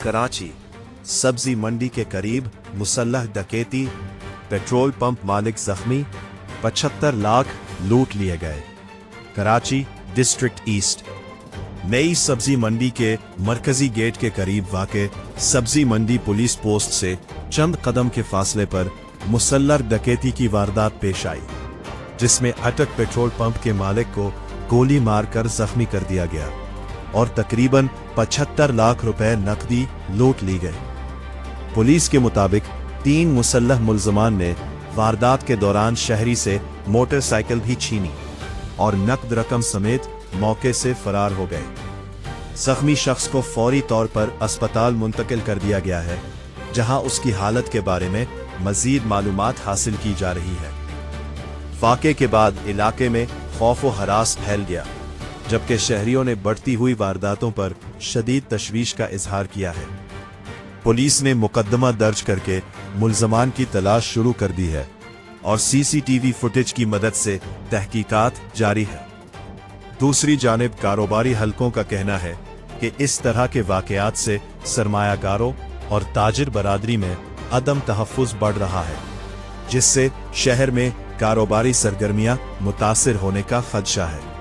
कराची सब्जी मंडी के करीब मुसल्लह डकैती, पेट्रोल पंप मालिक जख्मी, 75 लाख लूट लिए गए। कराची डिस्ट्रिक्ट ईस्ट नई सब्जी मंडी के मरकजी गेट के करीब वाक़े सब्जी मंडी पुलिस पोस्ट से चंद कदम के फासले पर मुसल्लह डकैती की वारदात पेश आई, जिसमें अटक पेट्रोल पंप के मालिक को गोली मारकर जख्मी कर दिया गया और तकरीबन 75 लाख रुपए नकदी लूट ली गई। पुलिस के मुताबिक 3 मुसल्लह मुल्ज़मान ने वारदात के दौरान शहरी से मोटरसाइकिल भी छीनी और नकद रकम समेत मौके से फरार हो गए। जख्मी शख्स को फौरी तौर पर अस्पताल मुंतकिल कर दिया गया है, जहां उसकी हालत के बारे में मजीद मालूमात हासिल की जा रही है। वाक़े के बाद इलाके में खौफ व हरास फैल गया, जबकि शहरियों ने बढ़ती हुई वारदातों पर शदीद तशवीश का इजहार किया है। पुलिस ने मुकदमा दर्ज करके मुल्ज़मान की तलाश शुरू कर दी है और सीसीटीवी फुटेज की मदद से तहकीकात जारी है। दूसरी जानिब कारोबारी हलकों का कहना है कि इस तरह के वाक़यात से सरमायाकारों और ताजिर बरादरी में अदम तहफ़्फ़ुज़ बढ़ रहा है, जिससे शहर में कारोबारी सरगर्मियां मुतासिर होने का खदशा है।